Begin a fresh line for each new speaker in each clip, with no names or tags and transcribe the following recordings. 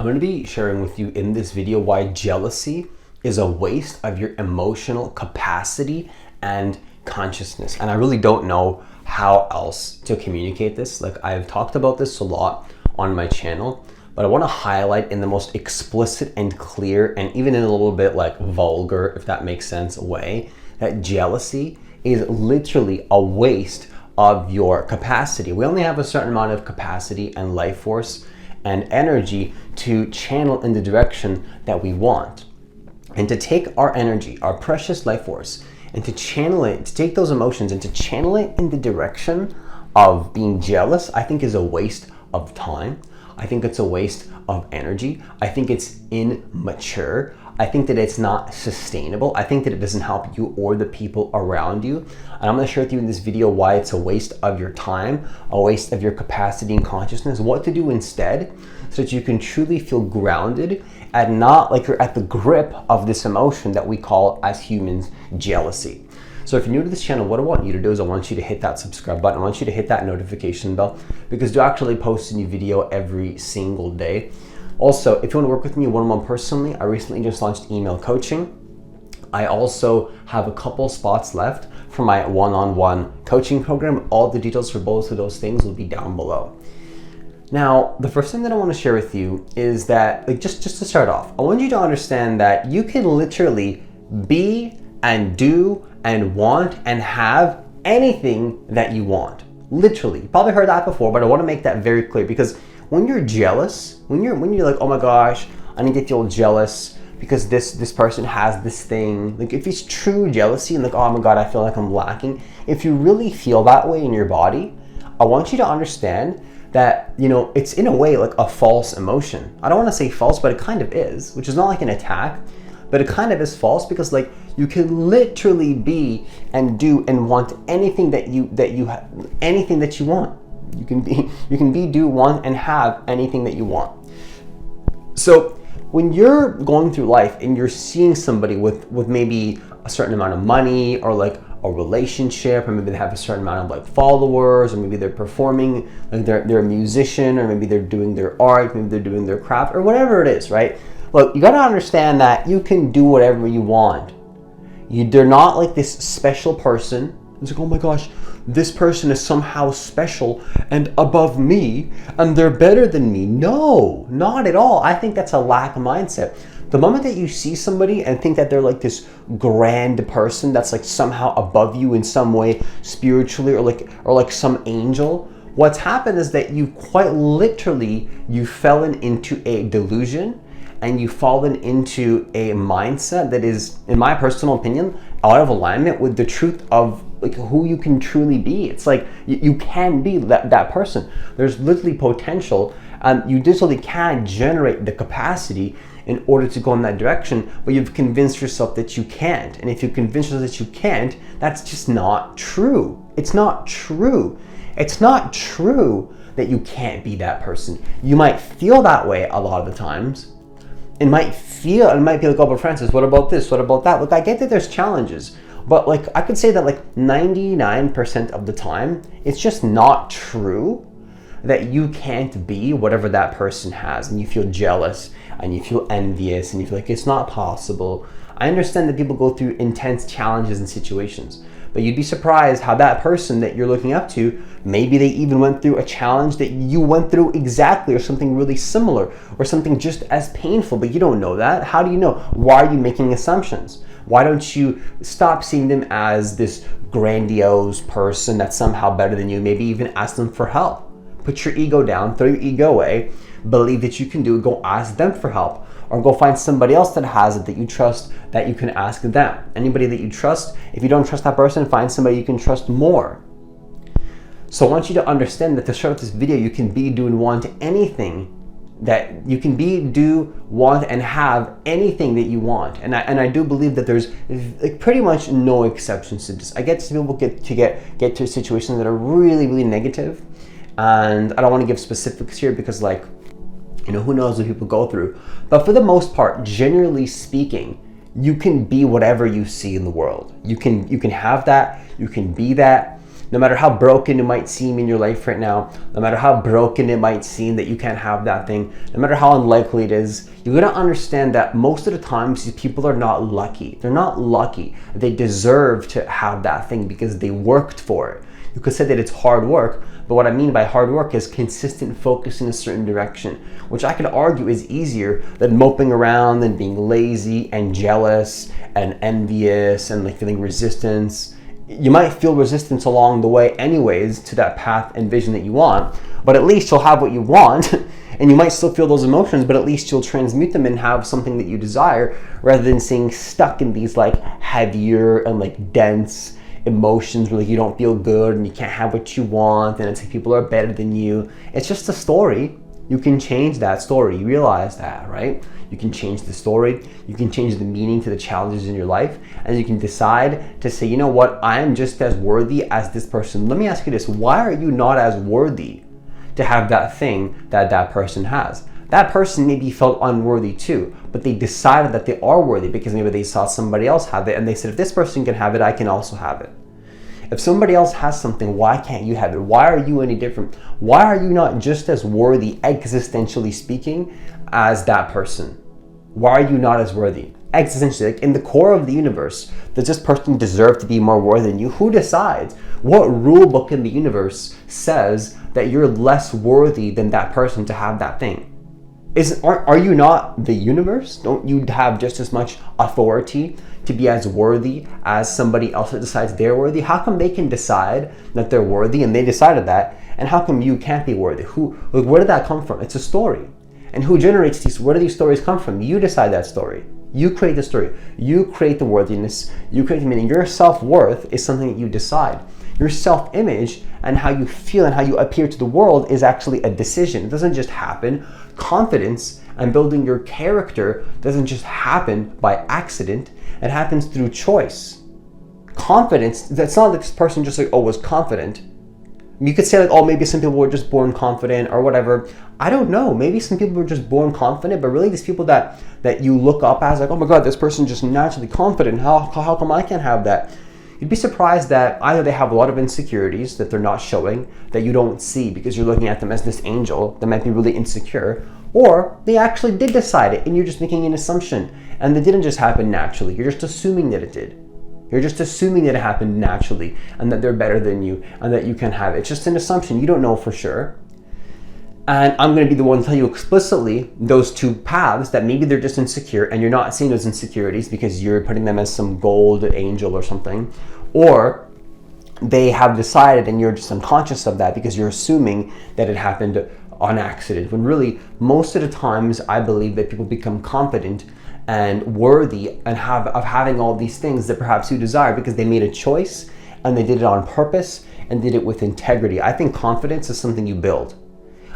I'm going to be sharing with you in this video why jealousy is a waste of your emotional capacity and consciousness. And I really don't know how else to communicate this. Like, I've talked about this a lot on my channel, but I want to highlight in the most explicit and clear, and even in a little bit like vulgar, if that makes sense, way, that jealousy is literally a waste of your capacity. We only have a certain amount of capacity and life force and energy to channel in the direction that we want. And to take our energy, our precious life force, and to channel it, to take those emotions and to channel it in the direction of being jealous, I think is a waste of time. I think it's a waste of energy. I think it's immature. I think that it's not sustainable. I think that it doesn't help you or the people around you. And I'm going to share with you in this video why it's a waste of your time, a waste of your capacity and consciousness, what to do instead so that you can truly feel grounded and not like you're at the grip of this emotion that we call as humans jealousy. So if you're new to this channel, what I want you to do is I want you to hit that subscribe button. I want you to hit that notification bell because I actually post a new video every single day. Also, if you want to work with me one-on-one personally, I recently just launched email coaching. I also have a couple spots left for my one-on-one coaching program. All the details for both of those things will be down below. Now, the first thing that I want to share with you is that, like, just to start off, I want you to understand that you can literally be and do and want and have anything that you want. Literally. You probably heard that before, but I want to make that very clear because when you're jealous, when you're like, oh my gosh, I need to feel jealous because this person has this thing. Like, if it's true jealousy and like, oh my God, I feel like I'm lacking. If you really feel that way in your body, I want you to understand that, you know, it's in a way like a false emotion. I don't want to say false, but it kind of is, which is not like an attack, but it kind of is false because like you can literally be and do and want anything that you have, anything that you want. You can be, do, want, and have anything that you want. So when you're going through life and you're seeing somebody with maybe a certain amount of money or like a relationship, or maybe they have a certain amount of like followers, or maybe they're performing, like they're a musician, or maybe they're doing their art, maybe they're doing their craft, or whatever it is, right? Look, you gotta understand that you can do whatever you want. They're not like this special person. It's like, oh my gosh, this person is somehow special and above me and they're better than me. No, not at all. I think that's a lack of mindset. The moment that you see somebody and think that they're like this grand person that's like somehow above you in some way spiritually or like some angel, what's happened is that you quite literally, you've fallen into a delusion and you've fallen into a mindset that is, in my personal opinion, out of alignment with the truth of like who you can truly be. It's like you can be that person. There's literally potential, and you literally can generate the capacity in order to go in that direction, but you've convinced yourself that you can't. And if you convince yourself that you can't, that's just not true. It's not true. It's not true that you can't be that person. You might feel that way a lot of the times. It might be like, oh, but Francis, what about this? What about that? Look, I get that there's challenges, but like I could say that like 99% of the time, it's just not true that you can't be whatever that person has, and you feel jealous and you feel envious and you feel like it's not possible. I understand that people go through intense challenges and situations, but you'd be surprised how that person that you're looking up to, maybe they even went through a challenge that you went through exactly, or something really similar, or something just as painful, but you don't know that. How do you know? Why are you making assumptions? Why don't you stop seeing them as this grandiose person that's somehow better than you? Maybe even ask them for help. Put your ego down, throw your ego away, believe that you can do it, go ask them for help. Or go find somebody else that has it that you trust, that you can ask them. Anybody that you trust, if you don't trust that person, find somebody you can trust more. So I want you to understand that to start with this video, you can be, do, and want anything that you can be, do, want, and have anything that you want. And I do believe that there's like pretty much no exceptions to this. I get some people get to situations that are really, really negative, and I don't want to give specifics here because, like, you know, who knows what people go through. But for the most part, generally speaking, you can be whatever you see in the world. You can have that, you can be that. No matter how broken it might seem in your life right now, no matter how broken it might seem that you can't have that thing, no matter how unlikely it is, you're gonna understand that most of the times these people are not lucky. They're not lucky. They deserve to have that thing because they worked for it. You could say that it's hard work, but what I mean by hard work is consistent focus in a certain direction, which I could argue is easier than moping around and being lazy and jealous and envious and like feeling resistance. You might feel resistance along the way anyways to that path and vision that you want, but at least you'll have what you want and you might still feel those emotions, but at least you'll transmute them and have something that you desire rather than staying stuck in these like heavier and like dense emotions where like you don't feel good and you can't have what you want and it's like people are better than you. It's just a story. You can change that story. You realize that, right? You can change the story. You can change the meaning to the challenges in your life, and you can decide to say, you know what, I am just as worthy as this person. Let me ask you this: why are you not as worthy to have that thing that that person has? That person maybe felt unworthy too, but they decided that they are worthy because maybe they saw somebody else have it and they said, if this person can have it, I can also have it. If somebody else has something, why can't you have it? Why are you any different? Why are you not just as worthy, existentially speaking, as that person? Why are you not as worthy? Existentially, like in the core of the universe, does this person deserve to be more worthy than you? Who decides? What rule book in the universe says that you're less worthy than that person to have that thing? Are you not the universe? Don't you have just as much authority to be as worthy as somebody else that decides they're worthy? How come they can decide that they're worthy and they decided that, and how come you can't be worthy? Where did that come from? It's a story. And who generates these? Where do these stories come from? You decide that story. You create the story. You create the worthiness. You create the meaning. Your self-worth is something that you decide. Your self-image and how you feel and how you appear to the world is actually a decision. It doesn't just happen. Confidence and building your character doesn't just happen by accident. It happens through choice. Confidence, that's not like this person just like, oh, was confident. You could say like, oh, maybe some people were just born confident or whatever. I don't know. Maybe some people were just born confident, but really these people that you look up as like, oh my God, this person's just naturally confident. How come I can't have that? You'd be surprised that either they have a lot of insecurities that they're not showing, that you don't see because you're looking at them as this angel that might be really insecure, or they actually did decide it and you're just making an assumption and it didn't just happen naturally. You're just assuming that it did. You're just assuming that it happened naturally and that they're better than you and that you can have it. It's just an assumption. You don't know for sure. And I'm going to be the one to tell you explicitly those two paths that maybe they're just insecure and you're not seeing those insecurities because you're putting them as some gold angel or something, or they have decided and you're just unconscious of that because you're assuming that it happened on accident, when really most of the times I believe that people become confident and worthy and of having all these things that perhaps you desire because they made a choice and they did it on purpose and did it with integrity. I think confidence is something you build.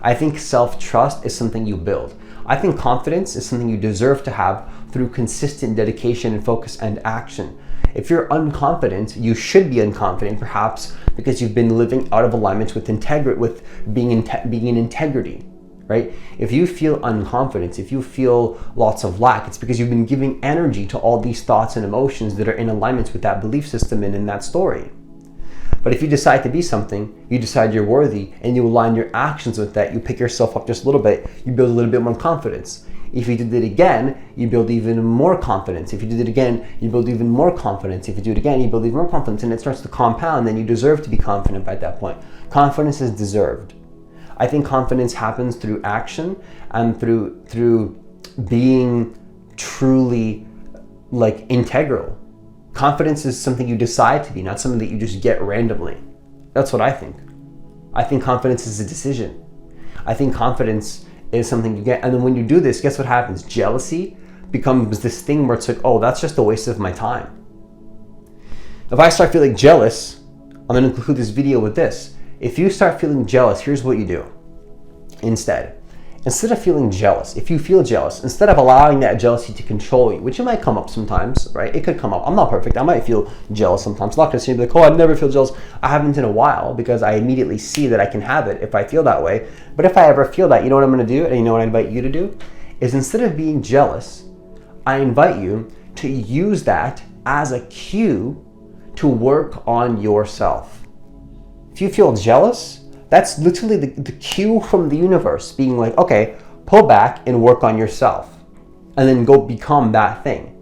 I think self-trust is something you build. I think confidence is something you deserve to have through consistent dedication and focus and action. If you're unconfident, you should be unconfident perhaps because you've been living out of alignment with being in integrity, right? If you feel unconfident, if you feel lots of lack, it's because you've been giving energy to all these thoughts and emotions that are in alignment with that belief system and in that story. But if you decide to be something, you decide you're worthy and you align your actions with that, you pick yourself up just a little bit, you build a little bit more confidence. If you did it again, you build even more confidence. If you did it again, you build even more confidence. If you do it again, you build even more confidence, and it starts to compound, then you deserve to be confident by that point. Confidence is deserved. I think confidence happens through action and through being truly like integral. Confidence is something you decide to be, not something that you just get randomly. That's what I think. I think confidence is a decision. I think confidence is something you get, and then when you do this, guess what happens? Jealousy becomes this thing where it's like, oh, that's just a waste of my time. If I start feeling jealous, I'm going to conclude this video with this. If you start feeling jealous, here's what you do. Instead of feeling jealous, if you feel jealous, instead of allowing that jealousy to control you, which it might come up sometimes, right? It could come up. I'm not perfect. I might feel jealous sometimes. I'm not going to say like, oh, I never feel jealous. I haven't in a while because I immediately see that I can have it if I feel that way. But if I ever feel that, you know what I'm going to do? And you know what I invite you to do? Is instead of being jealous, I invite you to use that as a cue to work on yourself. If you feel jealous, that's literally the cue from the universe being like, okay, pull back and work on yourself, and then go become that thing.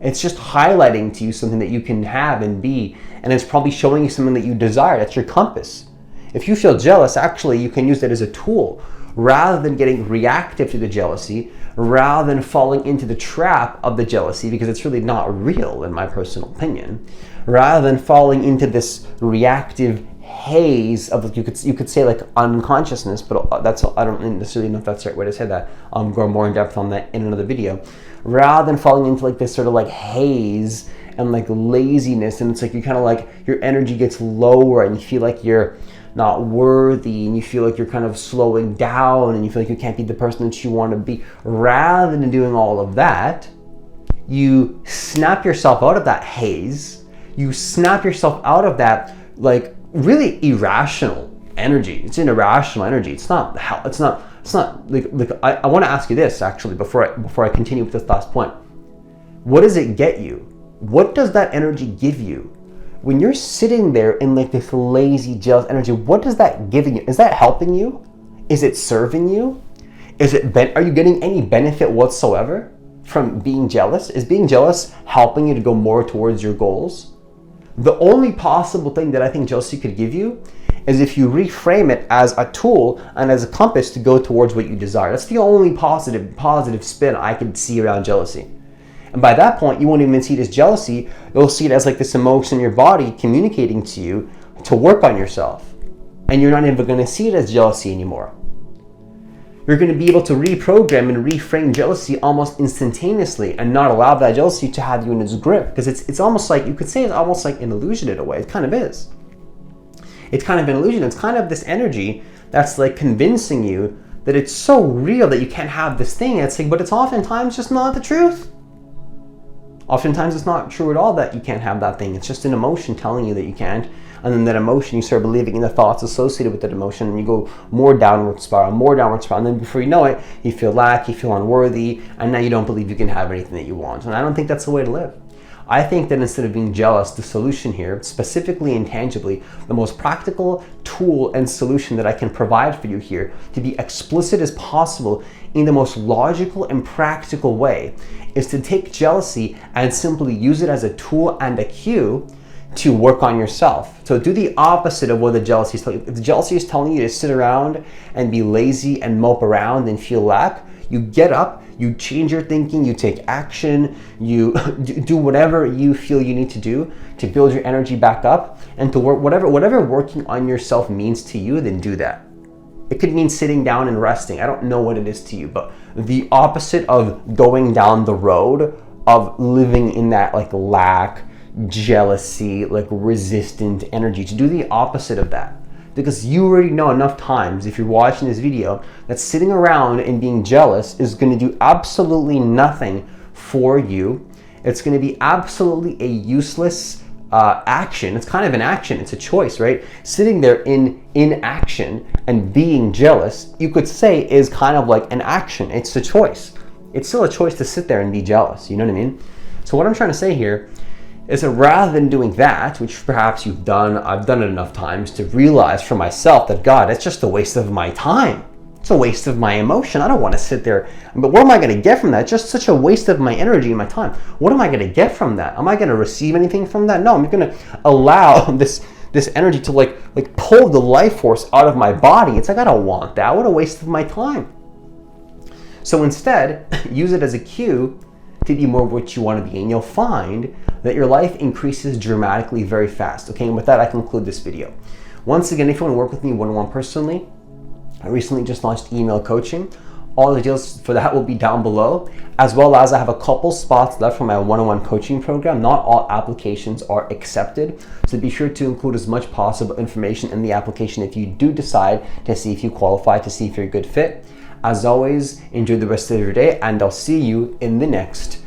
It's just highlighting to you something that you can have and be, and it's probably showing you something that you desire. That's your compass. If you feel jealous, actually, you can use that as a tool rather than getting reactive to the jealousy, rather than falling into the trap of the jealousy, because it's really not real, in my personal opinion, rather than falling into this reactive haze of, you could say like unconsciousness, but I don't necessarily know if that's the right way to say that. I'll go more in depth on that in another video. Rather than falling into like this sort of like haze and like laziness, and it's like you kind of like your energy gets lower and you feel like you're not worthy, and you feel like you're kind of slowing down, and you feel like you can't be the person that you want to be. Rather than doing all of that, you snap yourself out of that haze. You snap yourself out of that like really irrational energy. It's an irrational energy. It's not like I want to ask you this actually before I continue with this last point. What does it get you? What does that energy give you? When you're sitting there in like this lazy, jealous energy, what does that give you? Is that helping you? Is it serving you? Are you getting any benefit whatsoever from being jealous? Is being jealous helping you to go more towards your goals? The only possible thing that I think jealousy could give you is if you reframe it as a tool and as a compass to go towards what you desire. That's the only positive spin I could see around jealousy. And by that point, you won't even see it as jealousy. You'll see it as like this emotion in your body communicating to you to work on yourself. And you're not even going to see it as jealousy anymore. You're going to be able to reprogram and reframe jealousy almost instantaneously and not allow that jealousy to have you in its grip. Because it's almost like, you could say it's almost like an illusion in a way. It kind of is. It's kind of an illusion. It's kind of this energy that's like convincing you that it's so real that you can't have this thing. It's like, but it's oftentimes just not the truth. Oftentimes it's not true at all that you can't have that thing. It's just an emotion telling you that you can't. And then that emotion, you start believing in the thoughts associated with that emotion, and you go more downward spiral. And then before you know it, you feel lack, you feel unworthy, and now you don't believe you can have anything that you want. And I don't think that's the way to live. I think that instead of being jealous, the solution here, specifically and tangibly, the most practical tool and solution that I can provide for you here, to be explicit as possible in the most logical and practical way, is to take jealousy and simply use it as a tool and a cue to work on yourself. So do the opposite of what the jealousy is telling you. If the jealousy is telling you to sit around and be lazy and mope around and feel lack, you get up, you change your thinking, you take action, you do whatever you feel you need to do to build your energy back up, and to work whatever working on yourself means to you, then do that. It could mean sitting down and resting. I don't know what it is to you, but the opposite of going down the road of living in that like lack, jealousy, like resistant energy, to do the opposite of that. Because you already know enough times, if you're watching this video, that sitting around and being jealous is going to do absolutely nothing for you. It's going to be absolutely a useless action. It's kind of an action. It's a choice, right? Sitting there in inaction and being jealous, you could say, is kind of like an action. It's a choice. It's still a choice to sit there and be jealous. You know what I mean? So what I'm trying to say here is that rather than doing that, which perhaps I've done it enough times to realize for myself that, God, it's just a waste of my time. It's a waste of my emotion. I don't want to sit there. But what am I going to get from that? It's just such a waste of my energy and my time. What am I going to get from that? Am I going to receive anything from that? No, I'm going to allow this energy to like pull the life force out of my body. It's like, I don't want that. What a waste of my time. So instead, use it as a cue to be more what you want to be, and you'll find that your life increases dramatically very fast. Okay, and with that, I conclude this video. Once again, if you want to work with me one-on-one personally, I recently just launched email coaching. All the details for that will be down below, as well as I have a couple spots left for my one-on-one coaching program. Not all applications are accepted, so be sure to include as much possible information in the application if you do decide to see if you qualify, to see if you're a good fit. As always, enjoy the rest of your day, and I'll see you in the next